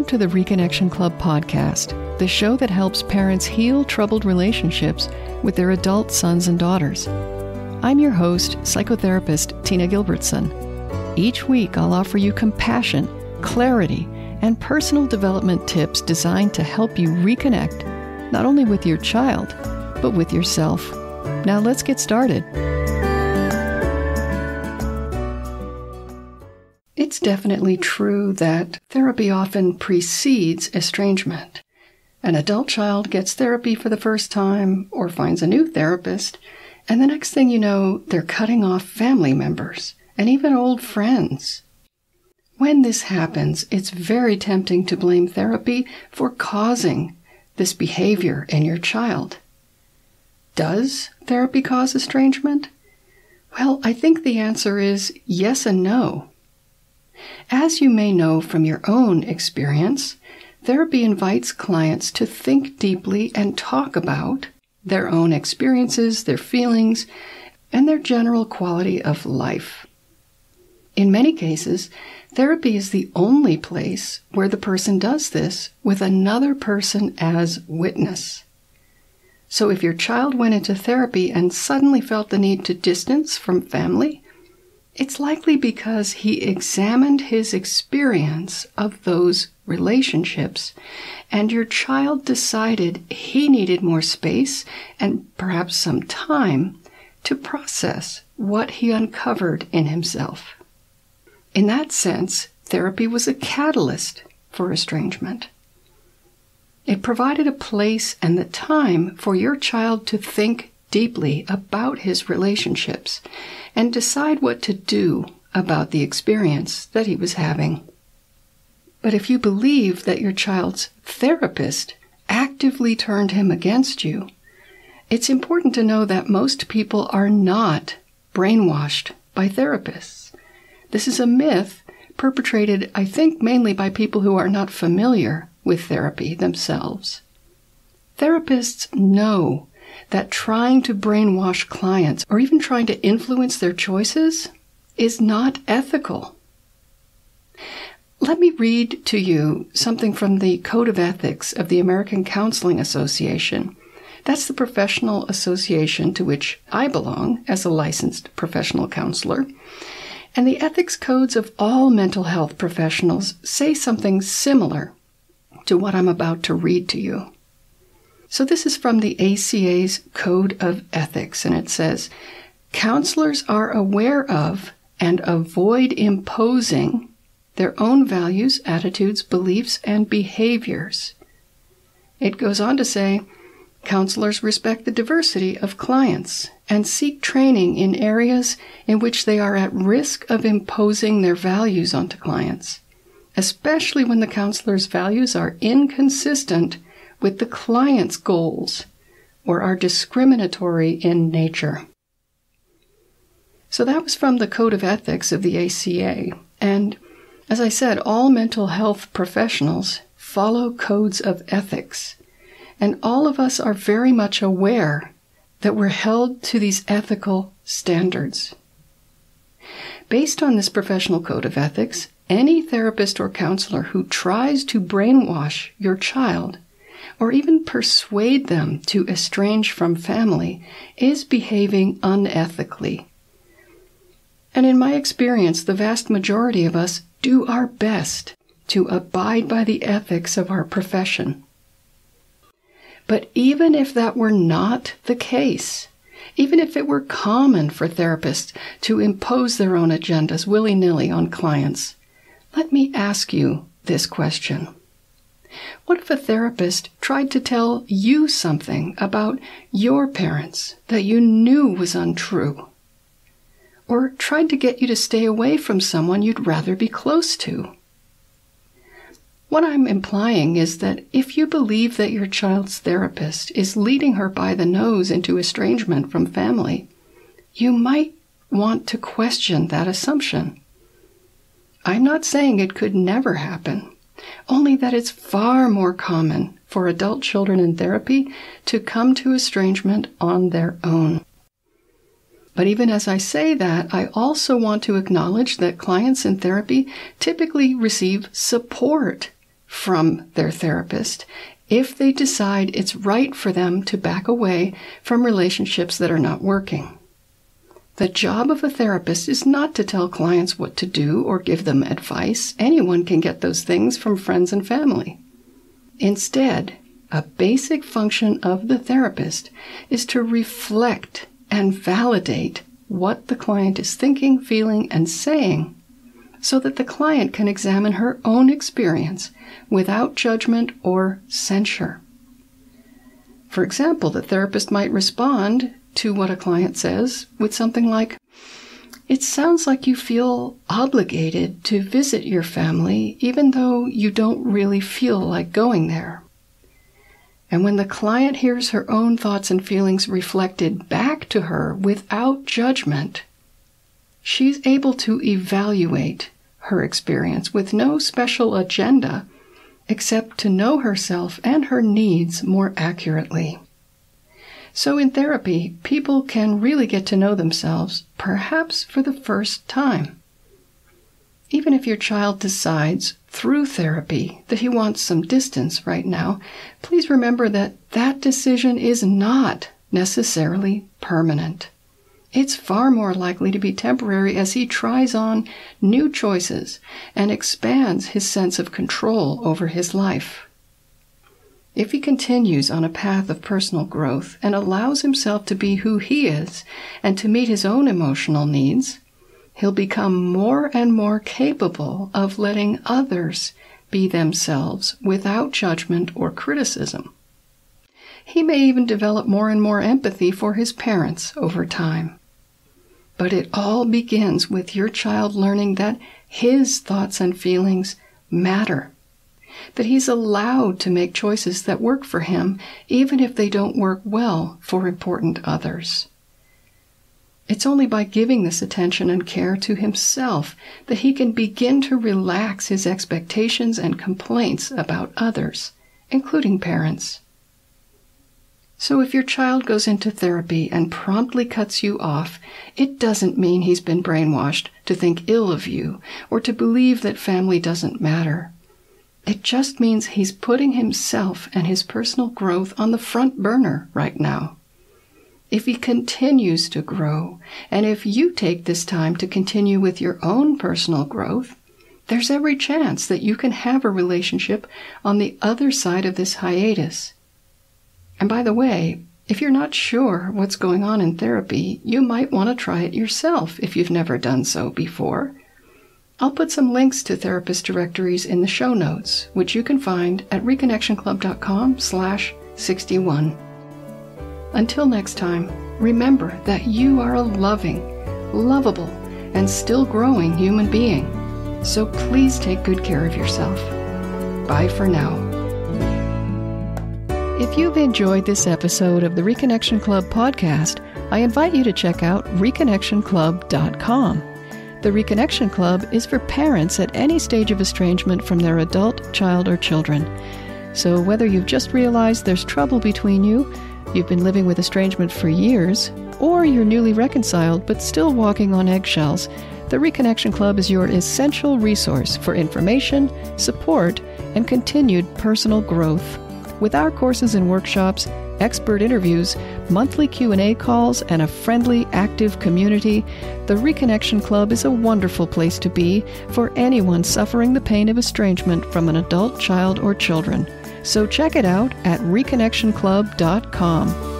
Welcome to the Reconnection Club podcast, the show that helps parents heal troubled relationships with their adult sons and daughters. I'm your host, psychotherapist Tina Gilbertson. Each week, I'll offer you compassion, clarity, and personal development tips designed to help you reconnect, not only with your child, but with yourself. Now let's get started. It's definitely true that therapy often precedes estrangement. An adult child gets therapy for the first time or finds a new therapist, and the next thing you know, they're cutting off family members and even old friends. When this happens, it's very tempting to blame therapy for causing this behavior in your child. Does therapy cause estrangement? Well, I think the answer is yes and no. As you may know from your own experience, therapy invites clients to think deeply and talk about their own experiences, their feelings, and their general quality of life. In many cases, therapy is the only place where the person does this with another person as witness. So if your child went into therapy and suddenly felt the need to distance from family, it's likely because he examined his experience of those relationships, and your child decided he needed more space and perhaps some time to process what he uncovered in himself. In that sense, therapy was a catalyst for estrangement. It provided a place and the time for your child to think deeply about his relationships and decide what to do about the experience that he was having. But if you believe that your child's therapist actively turned him against you, it's important to know that most people are not brainwashed by therapists. This is a myth perpetrated, I think, mainly by people who are not familiar with therapy themselves. Therapists know that trying to brainwash clients or even trying to influence their choices is not ethical. Let me read to you something from the Code of Ethics of the American Counseling Association. That's the professional association to which I belong as a licensed professional counselor. And the ethics codes of all mental health professionals say something similar to what I'm about to read to you. So this is from the ACA's Code of Ethics, and it says, counselors are aware of and avoid imposing their own values, attitudes, beliefs, and behaviors. It goes on to say, counselors respect the diversity of clients and seek training in areas in which they are at risk of imposing their values onto clients, especially when the counselor's values are inconsistent with the client's goals or are discriminatory in nature. So that was from the Code of Ethics of the ACA. And as I said, all mental health professionals follow codes of ethics. And all of us are very much aware that we're held to these ethical standards. Based on this professional code of ethics, any therapist or counselor who tries to brainwash your child or even persuade them to estrange from family is behaving unethically. And in my experience, the vast majority of us do our best to abide by the ethics of our profession. But even if that were not the case, even if it were common for therapists to impose their own agendas willy-nilly on clients, let me ask you this question. What if a therapist tried to tell you something about your parents that you knew was untrue? Or tried to get you to stay away from someone you'd rather be close to? What I'm implying is that if you believe that your child's therapist is leading her by the nose into estrangement from family, you might want to question that assumption. I'm not saying it could never happen, only that it's far more common for adult children in therapy to come to estrangement on their own. But even as I say that, I also want to acknowledge that clients in therapy typically receive support from their therapist if they decide it's right for them to back away from relationships that are not working. The job of a therapist is not to tell clients what to do or give them advice. Anyone can get those things from friends and family. Instead, a basic function of the therapist is to reflect and validate what the client is thinking, feeling, and saying so that the client can examine her own experience without judgment or censure. For example, the therapist might respond to what a client says with something like, "It sounds like you feel obligated to visit your family even though you don't really feel like going there." And when the client hears her own thoughts and feelings reflected back to her without judgment, she's able to evaluate her experience with no special agenda except to know herself and her needs more accurately. So in therapy, people can really get to know themselves, perhaps for the first time. Even if your child decides through therapy that he wants some distance right now, please remember that that decision is not necessarily permanent. It's far more likely to be temporary as he tries on new choices and expands his sense of control over his life. If he continues on a path of personal growth and allows himself to be who he is and to meet his own emotional needs, he'll become more and more capable of letting others be themselves without judgment or criticism. He may even develop more and more empathy for his parents over time. But it all begins with your child learning that his thoughts and feelings matter, that he's allowed to make choices that work for him, even if they don't work well for important others. It's only by giving this attention and care to himself that he can begin to relax his expectations and complaints about others, including parents. So if your child goes into therapy and promptly cuts you off, it doesn't mean he's been brainwashed to think ill of you or to believe that family doesn't matter. It just means he's putting himself and his personal growth on the front burner right now. If he continues to grow, and if you take this time to continue with your own personal growth, there's every chance that you can have a relationship on the other side of this hiatus. And by the way, if you're not sure what's going on in therapy, you might want to try it yourself if you've never done so before. I'll put some links to therapist directories in the show notes, which you can find at reconnectionclub.com/61. Until next time, remember that you are a loving, lovable, and still growing human being. So please take good care of yourself. Bye for now. If you've enjoyed this episode of the Reconnection Club podcast, I invite you to check out reconnectionclub.com. The Reconnection Club is for parents at any stage of estrangement from their adult, child, or children. So whether you've just realized there's trouble between you, you've been living with estrangement for years, or you're newly reconciled but still walking on eggshells, the Reconnection Club is your essential resource for information, support, and continued personal growth. With our courses and workshops, expert interviews, monthly Q&A calls, and a friendly, active community, the Reconnection Club is a wonderful place to be for anyone suffering the pain of estrangement from an adult, child, or children. So check it out at reconnectionclub.com.